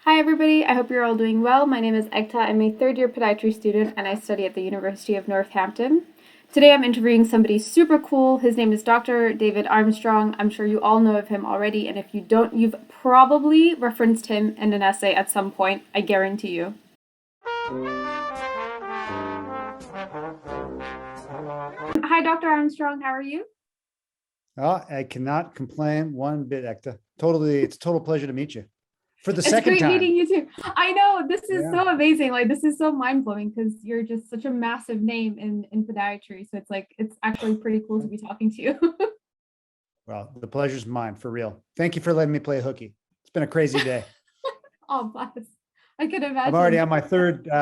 Hi, everybody. I hope you're all doing well. My name is Egta. I'm a third year podiatry student and I study at the University of Northampton. Today I'm interviewing somebody super cool. His name is Dr. David Armstrong. I'm sure you all know of him already, and if you don't, you've probably referenced him in an essay at some point. I guarantee you. Hi, Dr. Armstrong. How are you? Oh, I cannot complain one bit, Ekta. It's a total pleasure to meet you for the It's second great time. meeting you too. I know this is Yeah. so amazing. Like this is so mind blowing because you're just such a massive name in podiatry. So it's actually pretty cool to be talking to you. Well, the pleasure's mine for real. Thank you for letting me play hooky. It's been a crazy day. Oh, bless. I could I'm already imagine. on my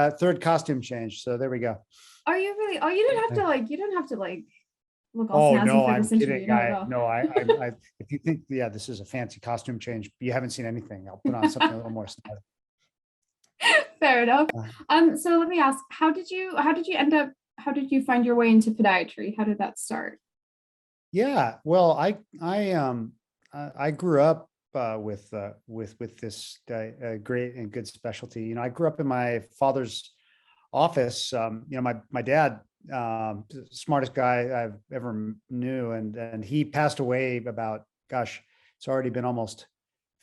third costume change. So there we go. Are you really? Oh, you don't have to like look all Oh snazzy no, for I'm this interview. kidding. No, no. If you think, yeah, this is a fancy costume change, but you haven't seen anything, I'll put on something a little more style. Fair enough. Uh, So let me ask, how did you find your way into podiatry? How did that start? Yeah, well, I grew up with this great and good specialty. I grew up in my father's office. My dad, smartest guy I've ever knew, and he passed away about, gosh, it's already been almost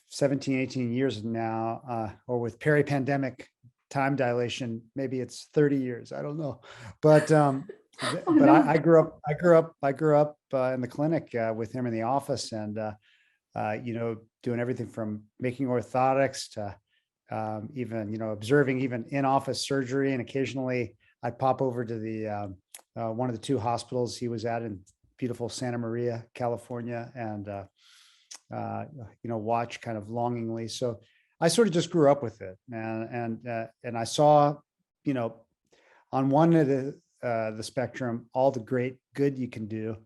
17, 18 years now, or with peri-pandemic time dilation, maybe it's 30 years. I don't know, but Oh but no. I grew up in the clinic with him in the office, and doing everything from making orthotics to even observing even in-office surgery, and occasionally I'd pop over to the one of the two hospitals he was at in beautiful Santa Maria, California, and watch kind of longingly. So I sort of just grew up with it, and I saw, you know, on one of the spectrum, all the great good you can do.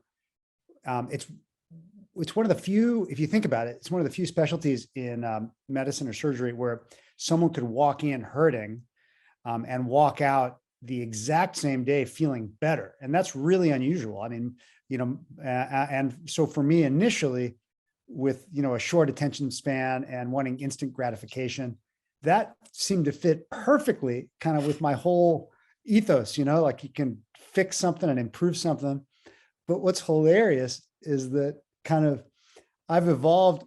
It's one of the few, if you think about it, it's one of the few specialties in medicine or surgery where someone could walk in hurting and walk out the exact same day feeling better, and that's really unusual. I mean, and so for me initially, with a short attention span and wanting instant gratification, that seemed to fit perfectly kind of with my whole ethos, like you can fix something and improve something. But what's hilarious is that kind of I've evolved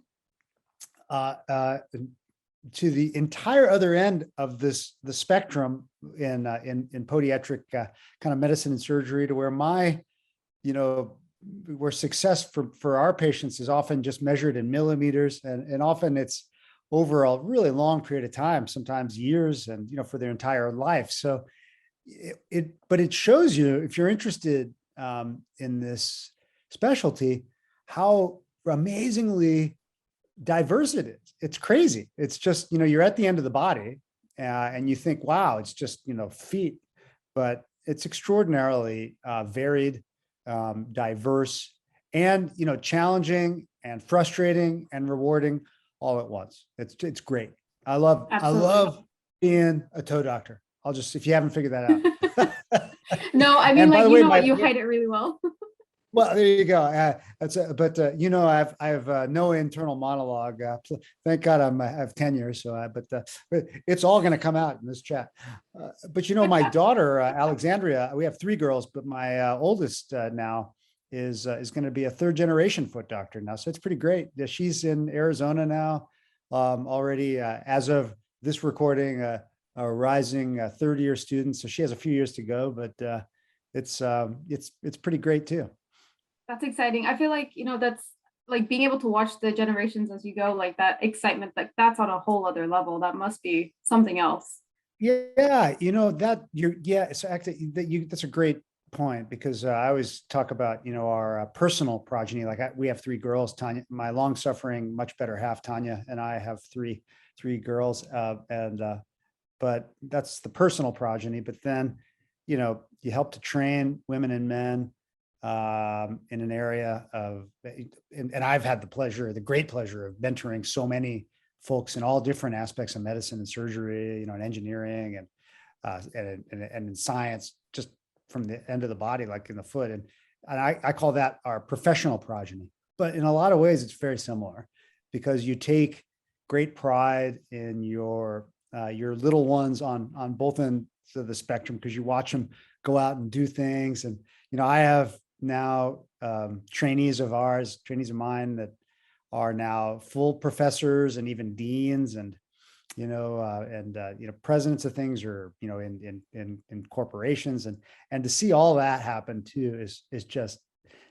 uh, uh, to the entire other end of the spectrum in podiatric kind of medicine and surgery, to where my you know where success for our patients is often just measured in millimeters, and often it's over a really long period of time, sometimes years, and for their entire life. So but it shows you, if you're interested in this specialty, how amazingly diverse it is. It's crazy. It's just, you're at the end of the body, and you think, wow, it's just, feet, but it's extraordinarily varied, diverse, and, challenging and frustrating and rewarding all at once. It's great. I Absolutely. love being a toe doctor. I'll just, if you haven't figured that out. No, I mean And by like the you way, know what, you hide it really well. well, there you go. But I have no internal monologue. Thank God I have tenure. But it's all going to come out in this chat. But my daughter Alexandria. We have three girls, but my oldest now is going to be a third generation foot doctor now. So it's pretty great. She's in Arizona now, already as of this recording, a rising third year student. So she has a few years to go, but it's pretty great too. That's exciting. I feel like, that's like being able to watch the generations as you go, like that excitement, like that's on a whole other level. That must be something else. Yeah, that you're, yeah. So actually, that's a great point, because I always talk about our personal progeny. Like we have three girls. Tanya, my long suffering, much better half, Tanya, and I have three girls, and but that's the personal progeny. But then, you help to train women and men in an area of, and I've had the great pleasure of mentoring so many folks in all different aspects of medicine and surgery, and engineering, and in science, just from the end of the body, like in the foot. And I call that our professional progeny. But in a lot of ways, it's very similar, because you take great pride in your little ones on both ends of the spectrum, because you watch them go out and do things. And I have now trainees of mine that are now full professors and even deans, and presidents of things, or in corporations, and to see all that happen too is just,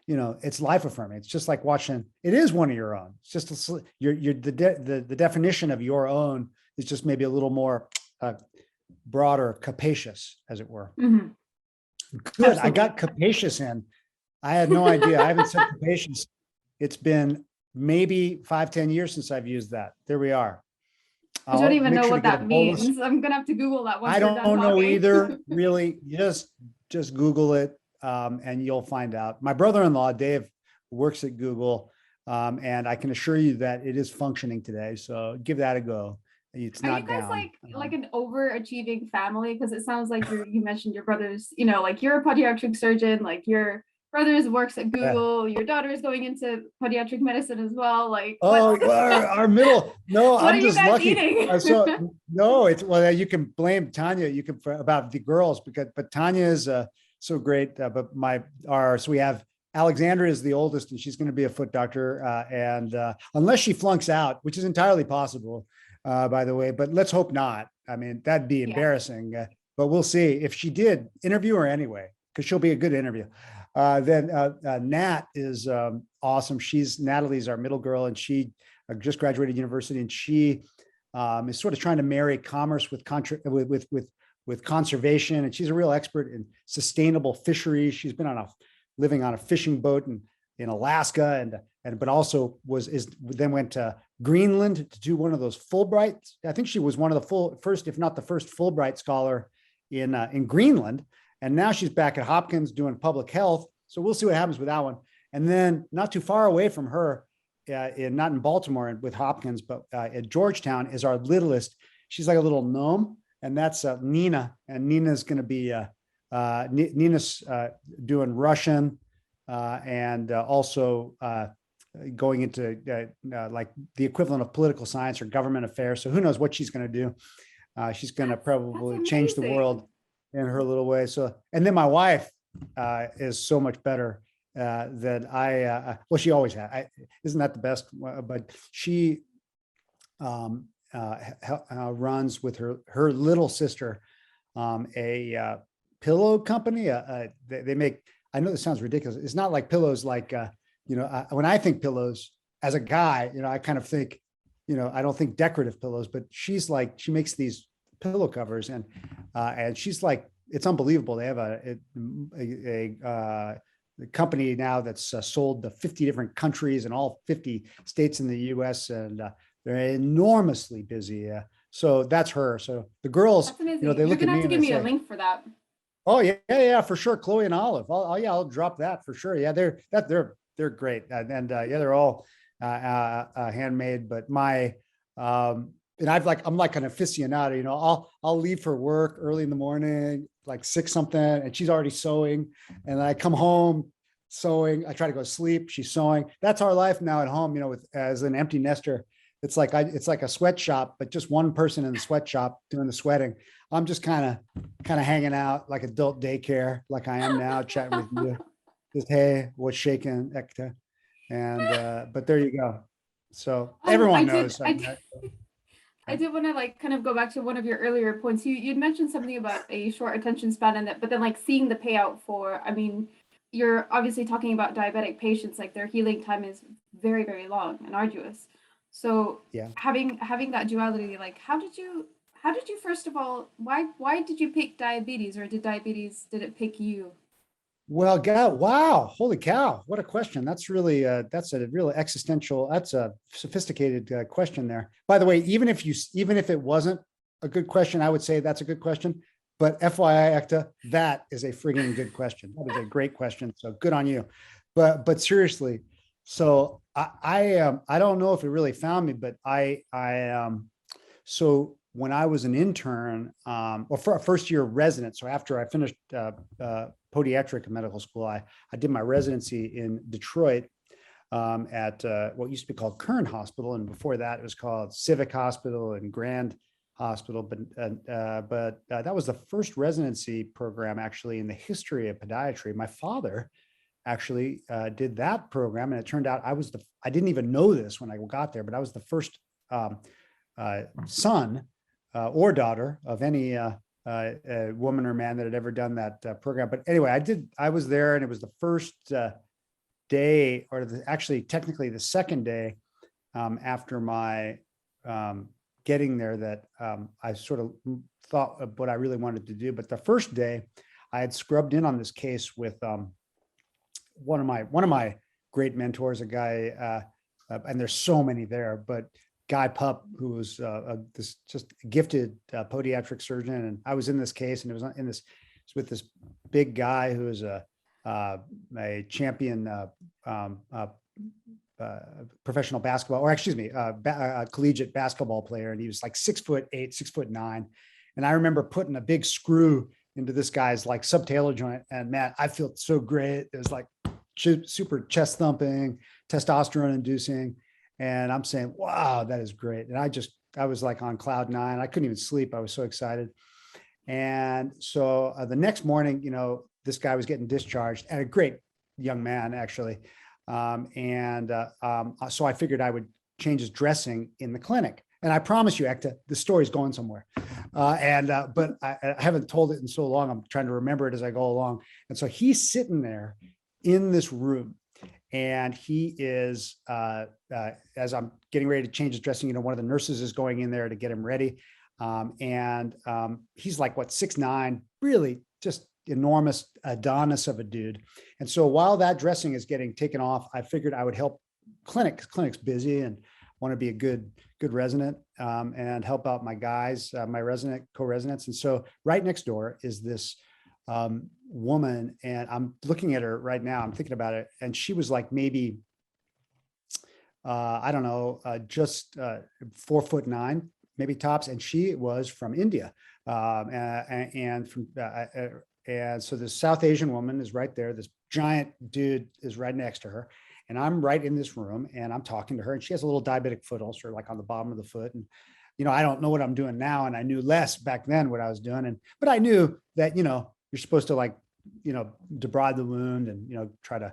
it's life affirming. It's just like watching. It is one of your own. It's just the definition of your own is just maybe a little more broader, capacious, as it were. Mm-hmm. Good. Absolutely. I got capacious in. I had no idea. I haven't said capacious. It's been maybe 5-10 years since I've used that. There we are. I don't I'll even make know sure to what get a that bolus. means. I'm gonna have to Google that once I we're done don't know talking. either. Really, just Google it, and you'll find out. My brother-in-law, Dave, works at Google, and I can assure you that it is functioning today. So give that a go. It's Are you not guys down. like an overachieving family? Because it sounds like you mentioned your brothers, like you're a podiatric surgeon, like your brothers works at Yeah. Google, your daughter is going into podiatric medicine as well. Like Oh, our middle. No, what are I'm you just guys lucky. eating? So no, it's, well, you can blame Tanya. You can about the girls, but Tanya is so great. But so we have Alexandra is the oldest, and she's going to be a foot doctor. And unless she flunks out, which is entirely possible, by the way, but let's hope not. I mean, that'd be Yeah. embarrassing. But we'll see. If she did, interview her anyway, because she'll be a good interview. Then Nat is awesome. Natalie's our middle girl, and she just graduated university, and she is sort of trying to marry commerce with conservation, and she's a real expert in sustainable fisheries. She's been living on a fishing boat in Alaska, but also then went to Greenland to do one of those Fulbright. I think she was one of the first, if not the first, Fulbright scholar in Greenland. And now she's back at Hopkins doing public health. So we'll see what happens with that one. And then not too far away from her, not in Baltimore with Hopkins, but at Georgetown, is our littlest. She's like a little gnome, and that's Nina. And Nina's going to be Nina's doing Russian and also going into like the equivalent of political science or government affairs. So who knows what she's going to do? She's going to probably change the world in her little way. So, and then my wife is so much better than well, she always had. Isn't that the best? But she runs with her little sister a pillow company. They make, I know this sounds ridiculous. It's not like pillows like, when I think pillows as a guy, I kind of think, I don't think decorative pillows, but she makes these pillow covers, and she's like, it's unbelievable. They have a company now that's sold to 50 different countries and all 50 states in the US, and they're enormously busy. So that's her. So the girls, That's amazing. they You're look at gonna me have to and give they me a say, link for that. "Oh yeah, for sure." Chloe and Olive. I'll drop that for sure. Yeah, they're great, and they're all handmade. But and I'm like an aficionado. I'll leave for work early in the morning, like 6 something, and she's already sewing. And then I come home sewing. I try to go to sleep. She's sewing. That's our life now at home. As an empty nester, it's like a sweatshop, but just one person in the sweatshop doing the sweating. I'm just kind of hanging out like adult daycare, like I am now, chatting with you. Just, hey, what's shaking, Ekta? And but there you go. So everyone knows. I did want to kind of go back to one of your earlier points. You'd mentioned something about a short attention span, but then seeing the payout for, I mean, you're obviously talking about diabetic patients, like their healing time is very, very long and arduous. So yeah, having that duality, how did you first of all, why did you pick diabetes, or did it pick you? Well, God, wow, holy cow, what a question. That's a really existential, that's a sophisticated question there. By the way, even if it wasn't a good question, I would say that's a good question. But FYI, Ekta, that is a frigging good question. That is a great question. So good on you. But seriously, so I don't know if it really found me, but so when I was an intern, or for a first year resident, so after I finished podiatric medical school, I did my residency in Detroit, at what used to be called Kern Hospital, and before that it was called Civic Hospital and Grand Hospital. But that was the first residency program actually in the history of podiatry. My father actually did that program, and it turned out I didn't even know this when I got there, but I was the first son or daughter of any woman or man that had ever done that program. But anyway, I was there, and it was the first day, or actually technically the second day after my getting there, that I sort of thought of what I really wanted to do. But the first day I had scrubbed in on this case with one of my great mentors, a guy, and there's so many there, but Guy Pup, who was this just gifted podiatric surgeon. And I was in this case, and it was with this big guy who was a champion professional basketball, or excuse me, collegiate basketball player. And he was like 6'8", 6'9". And I remember putting a big screw into this guy's like subtalar joint. And man, I felt so great. It was like super chest thumping, testosterone inducing. And I'm saying, wow, that is great. And I was like on cloud nine. I couldn't even sleep. I was so excited. And so the next morning, this guy was getting discharged, and a great young man, actually. So I figured I would change his dressing in the clinic. And I promise you, Ekta, the story's going somewhere. But I haven't told it in so long. I'm trying to remember it as I go along. And so he's sitting there in this room, and he is, as I'm getting ready to change his dressing, one of the nurses is going in there to get him ready. He's like, 6'9", really just enormous Adonis of a dude. And so while that dressing is getting taken off, I figured I would help clinic's busy, and want to be a good resident, and help out my guys, my co-residents. And so right next door is this woman, and I'm looking at her right now. I'm thinking about it. And she was like, maybe, I don't know, just 4'9", maybe tops. And she was from India. And so this South Asian woman is right there. This giant dude is right next to her. And I'm right in this room, and I'm talking to her, and she has a little diabetic foot ulcer, like on the bottom of the foot. And, I don't know what I'm doing now. And I knew less back then what I was doing. But I knew that, you're supposed to debride the wound and, try to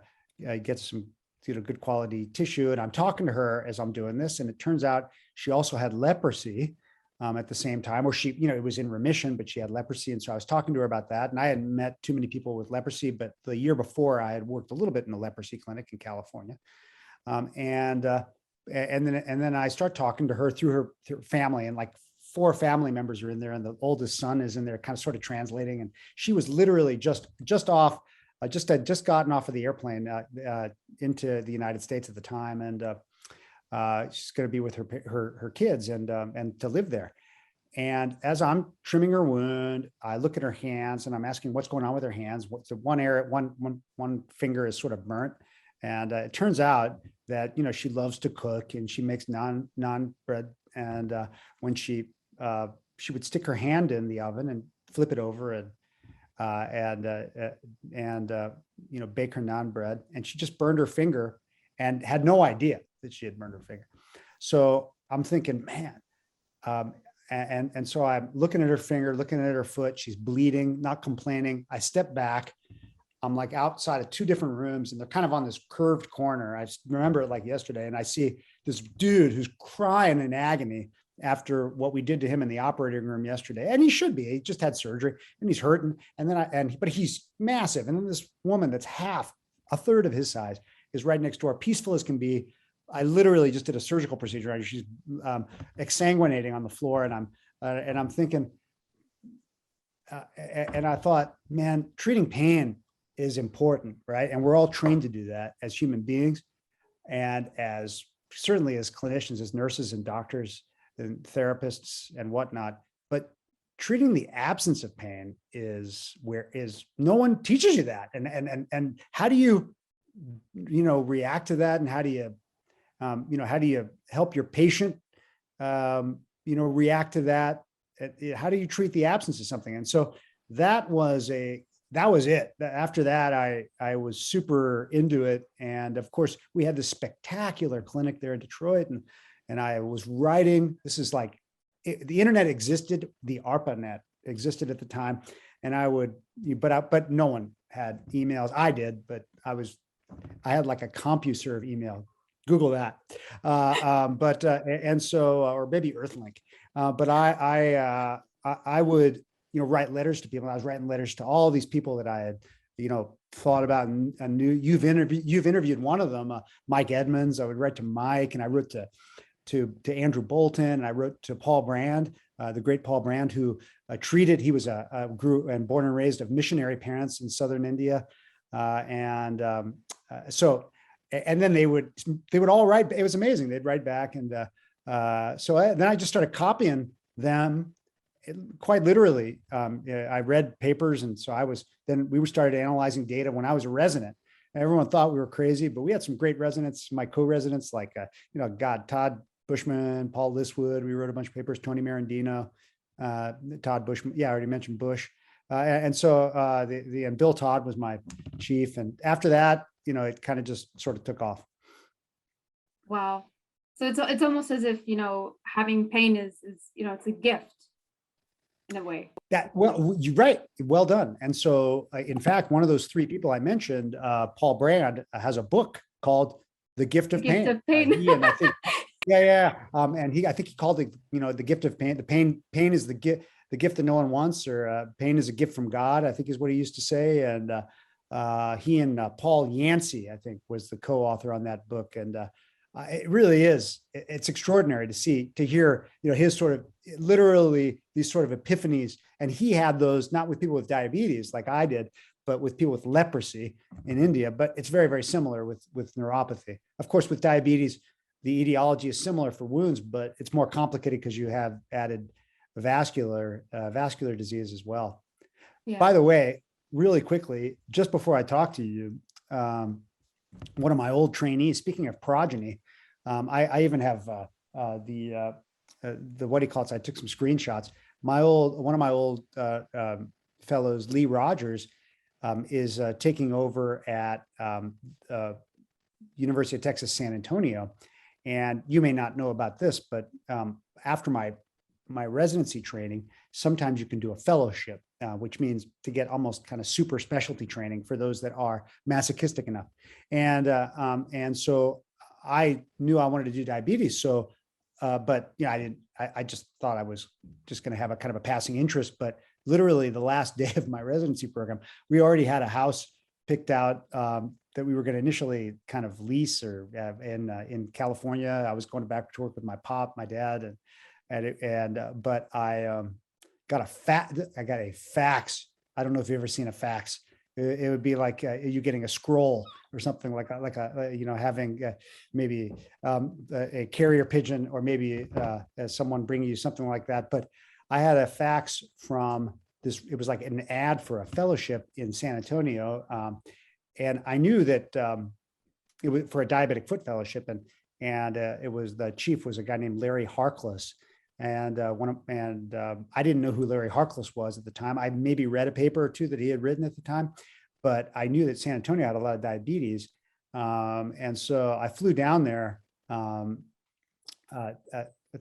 get some, good quality tissue. And I'm talking to her as I'm doing this. And it turns out she also had leprosy at the same time, or she, it was in remission, but she had leprosy. And so I was talking to her about that. And I hadn't met too many people with leprosy, but the year before I had worked a little bit in a leprosy clinic in California. And then I start talking to her through her family, and like 4 family members are in there, and the oldest son is in there, kind of sort of translating. And she was literally just had just gotten off of the airplane into the United States at the time. And she's going to be with her kids and to live there. And as I'm trimming her wound, I look at her hands, and I'm asking what's going on with her hands. What's the one finger is sort of burnt. And it turns out that, she loves to cook, and she makes naan bread. And when she would stick her hand in the oven and flip it over and bake her naan bread. And she just burned her finger and had no idea that she had burned her finger. So I'm thinking, man, and so I'm looking at her finger, looking at her foot. She's bleeding, not complaining. I step back. I'm like outside of 2 different rooms, and they're kind of on this curved corner. I remember it like yesterday. And I see this dude who's crying in agony after what we did to him in the operating room yesterday. And he should be. He just had surgery, and he's hurting. But he's massive. And then this woman that's a third of his size is right next door, peaceful as can be. I literally just did a surgical procedure. She's exsanguinating on the floor, and I'm thinking, and I thought, man, treating pain is important, right? And we're all trained to do that as human beings, and certainly as clinicians, as nurses and doctors and therapists and whatnot. But treating the absence of pain is no one teaches you that. And how do you, react to that? And how do you help your patient, react to that? How do you treat the absence of something? And so that was that was it. After that, I was super into it. And of course, we had this spectacular clinic there in Detroit. And I was writing, this is like, the internet existed, the ARPANET existed at the time. And I would, but no one had emails. I did, but I had like a CompuServe email. Google that. And so, or maybe Earthlink. But I would, write letters to people. I was writing letters to all these people that I had, thought about and knew. You've interviewed one of them, Mike Edmonds. I would write to Mike, and I wrote to Andrew Bolton, and I wrote to Paul Brand, the great Paul Brand, who he was grew and born and raised of missionary parents in southern India, so, and then they would all write. It was amazing. They'd write back, and then I just started copying them, quite literally. I read papers, and so we started analyzing data when I was a resident. Everyone thought we were crazy, but we had some great residents, my co-residents, like Todd Bushman, Paul Liswood. We wrote a bunch of papers. Tony Marandino, Todd Bushman. Yeah, I already mentioned Bush. And Bill Todd was my chief. And after that, it kind of just sort of took off. Wow. So it's almost as if, having pain is, it's a gift in a way. Well, you're right. Well done. And so, in fact, one of those three people I mentioned, Paul Brand, has a book called The Gift of Pain. And I think, yeah. And I think he called it, The Gift of Pain. Pain is the gift that no one wants, or pain is a gift from God, I think is what he used to say. And he and Paul Yancey, I think, was the co-author on that book. And it really is. It's extraordinary to hear, his sort of literally these sort of epiphanies. And he had those not with people with diabetes like I did, but with people with leprosy in India. But it's very, very similar with neuropathy. Of course, with diabetes, the etiology is similar for wounds, but it's more complicated because you have added vascular disease as well. Yeah. By the way, really quickly, just before I talk to you, one of my old trainees, speaking of progeny, I even have the what do you call it? So I took some screenshots. One of my old fellows, Lee Rogers, is taking over at University of Texas, San Antonio. And you may not know about this, but after my residency training, sometimes you can do a fellowship, which means to get almost kind of super specialty training for those that are masochistic enough. And so I knew I wanted to do diabetes. So, but I just thought I was just going to have a kind of a passing interest. But literally the last day of my residency program, we already had a house picked out that we were going to initially kind of lease or in California. I was going back to work with my dad, but I got a fax. I don't know if you've ever seen a fax. It would be like you getting a scroll or something like having maybe a carrier pigeon, or maybe someone bringing you something like that. But I had a fax from this. It was like an ad for a fellowship in San Antonio, and I knew that it was for a diabetic foot fellowship, and it was the chief was a guy named Larry Harkless. And I didn't know who Larry Harkless was at the time. I maybe read a paper or two that he had written at the time, but I knew that San Antonio had a lot of diabetes. And so I flew down there,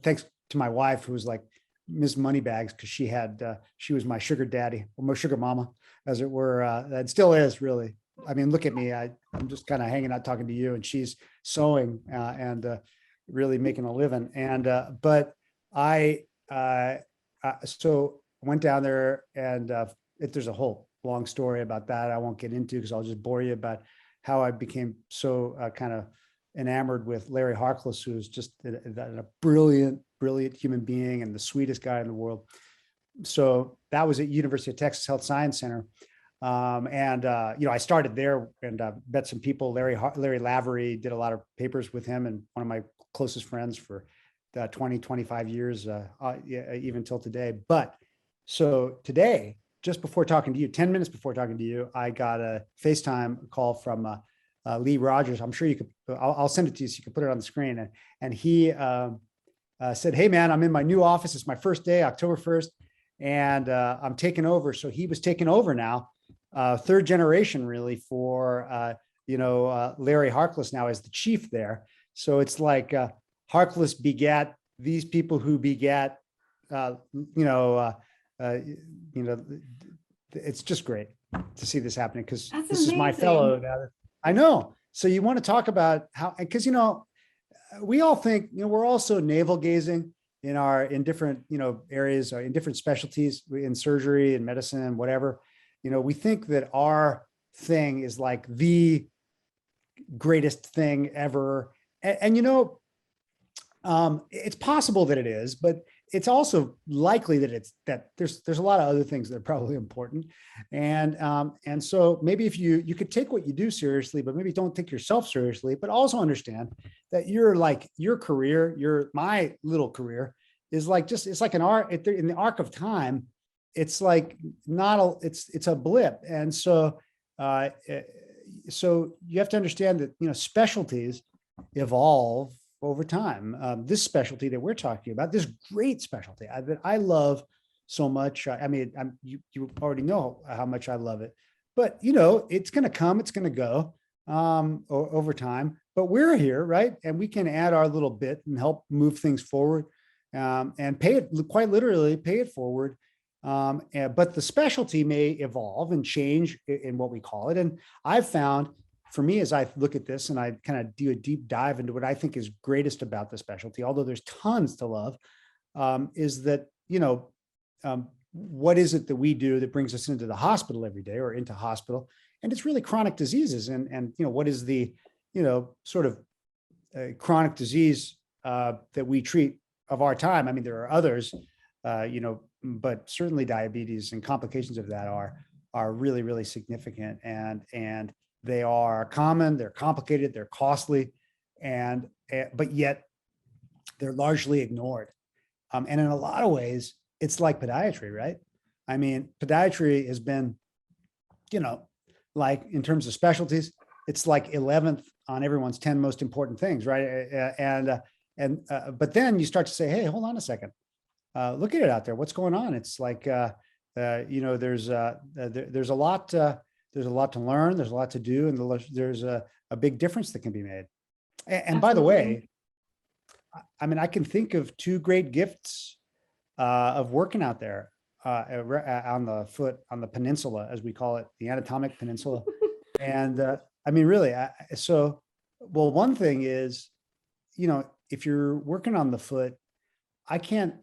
thanks to my wife, who was like Ms. Moneybags, because she was my sugar daddy, or my sugar mama, as it were. That still is, really. I mean, look at me. I'm just kind of hanging out talking to you, and she's sewing and really making a living. But I so went down there, and there's a whole long story about that I won't get into, because I'll just bore you about how I became so kind of enamored with Larry Harkless, who's just a brilliant human being and the sweetest guy in the world. So that was at University of Texas Health Science Center. I started there and met some people. Larry Lavery, did a lot of papers with him, and one of my closest friends for 20, 25 years, even till today. But so today, just before talking to you, 10 minutes before talking to you, I got a FaceTime call from Lee Rogers. I'm sure you could, I'll send it to you so you can put it on the screen. And he said, "Hey man, I'm in my new office. It's my first day, October 1st. And I'm taking over." So he was taking over now third generation really for, Larry Harkless now as the chief there. So it's like Harkless begat these people who begat, uh, you know, uh, uh, you know, it's just great to see this happening because That's this is my fellow amazing. now. I know. So you want to talk about how, because, we all think, we're also navel gazing in different, areas or in different specialties in surgery and medicine and whatever. We think that our thing is like the greatest thing ever. It's possible that it is, but it's also likely that there's a lot of other things that are probably important, and so maybe if you could take what you do seriously, but maybe don't take yourself seriously, but also understand that you're like your career, my little career is like it's like an arc in the arc of time. It's like not a it's a blip, and uh, eh, so you have to understand that specialties evolve over time. This specialty that we're talking about, this great specialty that I love so much. I mean, you already know how much I love it, but it's going to come, it's going to go over time. But we're here, right? And we can add our little bit and help move things forward, and pay it, quite literally pay it forward. But the specialty may evolve and change in what we call it. And I've found, for me, as I look at this and I kind of do a deep dive into what I think is greatest about the specialty, although there's tons to love, is that, what is it that we do that brings us into the hospital every day or into hospital? And it's really chronic diseases. And what is the, sort of chronic disease that we treat of our time? I mean, there are others, but certainly diabetes and complications of that are really, really significant. And they are common, they're complicated, they're costly, but yet they're largely ignored. And in a lot of ways, it's like podiatry, right? I mean, podiatry has been, like in terms of specialties, it's like 11th on everyone's 10 most important things, right? But then you start to say, hey, hold on a second, look at it out there. What's going on? It's like, there's a lot. There's a lot to learn. There's a lot to do, and there's a big difference that can be made. And by the Absolutely. way, I mean, I can think of two great gifts of working out there on the foot, on the peninsula, as we call it, the anatomic peninsula. And I mean, really, well, one thing is, if you're working on the foot, I can't,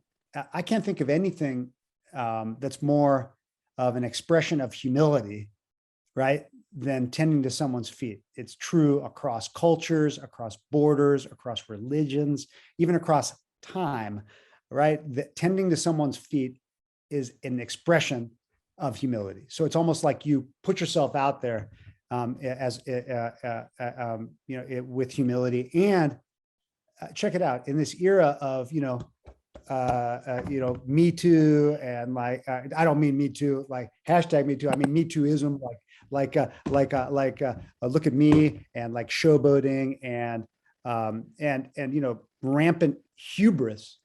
I can't think of anything that's more of an expression of humility, right, than tending to someone's feet. It's true across cultures, across borders, across religions, even across time, right? That tending to someone's feet is an expression of humility. So it's almost like you put yourself out there with humility. And check it out, in this era of Me Too, and like I don't mean Me Too like hashtag Me Too. I mean Me Tooism, look at me, and like showboating, and rampant hubris.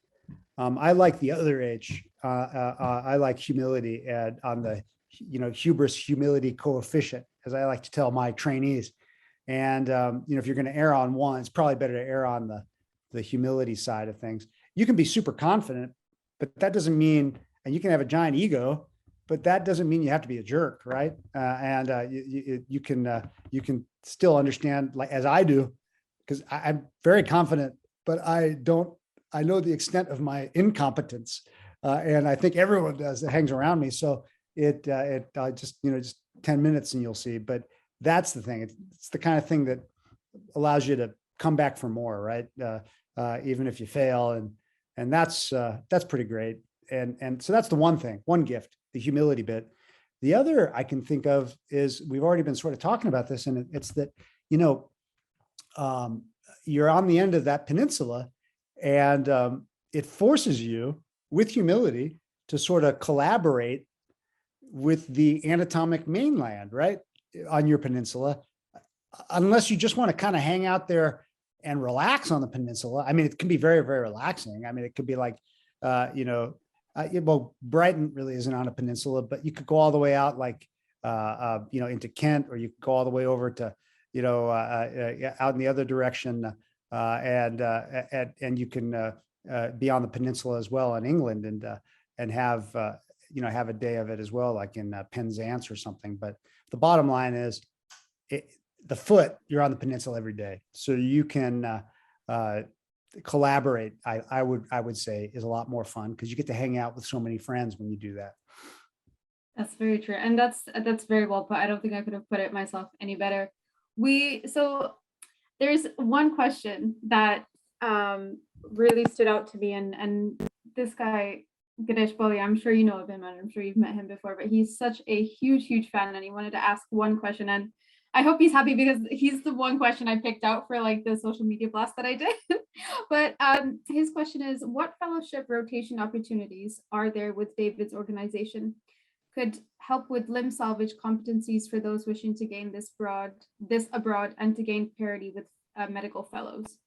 I like the other H. I like humility, and on the hubris humility coefficient, as I like to tell my trainees. And if you're going to err on one, it's probably better to err on the humility side of things. You can be super confident, but that doesn't mean, and you can have a giant ego, but that doesn't mean you have to be a jerk, right? You can still understand, like as I do, because I'm very confident, but I know the extent of my incompetence, and I think everyone does that hangs around me. So it just 10 minutes and you'll see. But that's the thing. It's the kind of thing that allows you to come back for more, right? Even if you fail, and that's pretty great. And so that's the one thing, one gift, the humility bit. The other I can think of is, we've already been sort of talking about this, and it's that, you're on the end of that peninsula, and it forces you with humility to sort of collaborate with the anatomic mainland, right, on your peninsula, unless you just want to kind of hang out there and relax on the peninsula. I mean, it can be very, very relaxing. I mean, it could be like, well, Brighton really isn't on a peninsula, but you could go all the way out, like into Kent, or you can go all the way over to, out in the other direction, and you can be on the peninsula as well in England, and have have a day of it as well, like in Penzance or something. But the bottom line is, the foot, you're on the peninsula every day, so you can collaborate. I would say is a lot more fun, because you get to hang out with so many friends when you do that. That's very true. And that's very well put. I don't think I could have put it myself any better. So there's one question that really stood out to me, and this guy, Ganesh Boli, I'm sure you know of him, and I'm sure you've met him before, but he's such a huge fan, and he wanted to ask one question, and I hope he's happy, because he's the one question I picked out for like the social media blast that I did. But his question is, what fellowship rotation opportunities are there with David's organization could help with limb salvage competencies for those wishing to gain this abroad and to gain parity with medical fellows?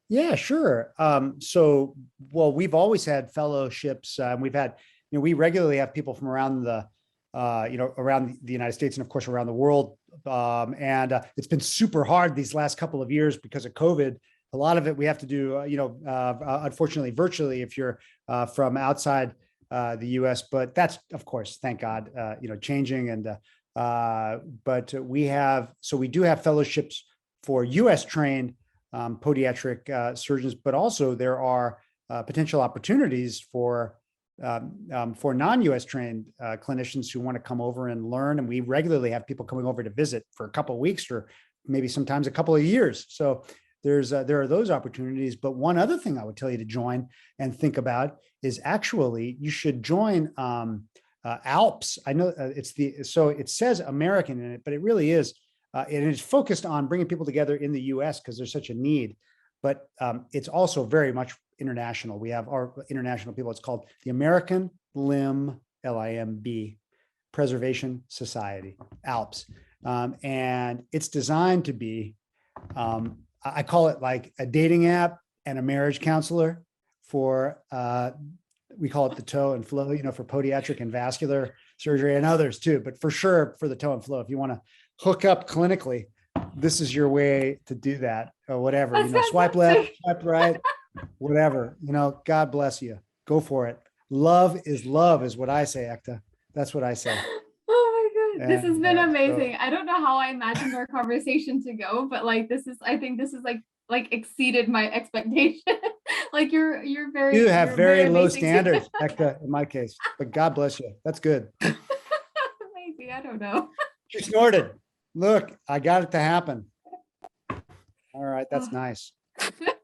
Yeah, sure. So, well, we've always had fellowships. We've had, we regularly have people from around the, around the United States, and of course around the world. And it's been super hard these last couple of years because of COVID. A lot of it we have to do, unfortunately, virtually if you're from outside the U.S. But that's, of course, thank God, changing. And but we do have fellowships for U.S. trained podiatric surgeons, but also there are potential opportunities for non-U.S. trained clinicians who want to come over and learn. And we regularly have people coming over to visit for a couple of weeks, or maybe sometimes a couple of years. So there are those opportunities. But one other thing I would tell you to join and think about is, actually you should join ALPS. I know so it says American in it, but it really is. And it's focused on bringing people together in the U.S. because there's such a need, but it's also very much international. We have our international people. It's called the American Limb, LIMB, Preservation Society, ALPS. And it's designed to be, I call it like a dating app and a marriage counselor for, we call it the toe and flow, for podiatric and vascular surgery, and others too, but for sure for the toe and flow, if you want to hook up clinically, this is your way to do that, or whatever, swipe left, swipe right, whatever, God bless you. Go for it. Love is what I say, Ekta. That's what I say. Oh my God. This has been amazing. I don't know how I imagined our conversation to go, but I think this is like exceeded my expectation. Like you have very low standards, Ekta, in my case, but God bless you. That's good. Maybe, I don't know. She snorted. Look, I got it to happen. All right, that's nice.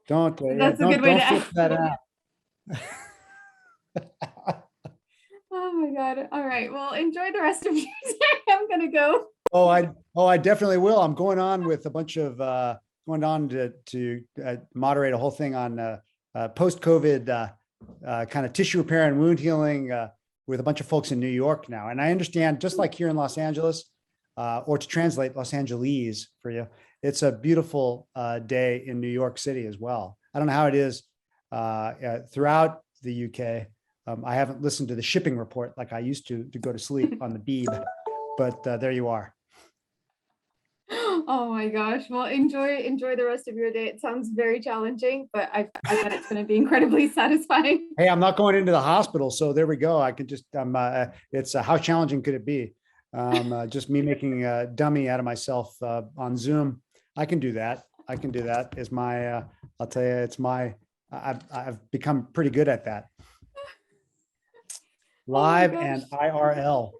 Don't that's a good way to flip that out. Oh my God. All right. Well, enjoy the rest of your day. I'm gonna go. Oh, I definitely will. I'm going on with a bunch of going on to moderate a whole thing on post-COVID kind of tissue repair and wound healing with a bunch of folks in New York now. And I understand, just like here in Los Angeles, or to translate Los Angeles for you, it's a beautiful day in New York City as well. I don't know how it is throughout the UK. I haven't listened to the shipping report like I used to go to sleep on the Beeb, but there you are. Oh my gosh. Well, enjoy the rest of your day. It sounds very challenging, but I bet it's going to be incredibly satisfying. Hey, I'm not going into the hospital, so there we go. I can just, it's how challenging could it be? Just me making a dummy out of myself on Zoom. I can do that. Is my, I'll tell you, I've become pretty good at that. Live and IRL.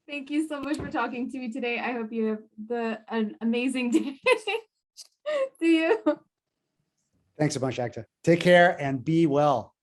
Thank you so much for talking to me today. I hope you have an amazing day. See you. Thanks a bunch, Ekta. Take care and be well.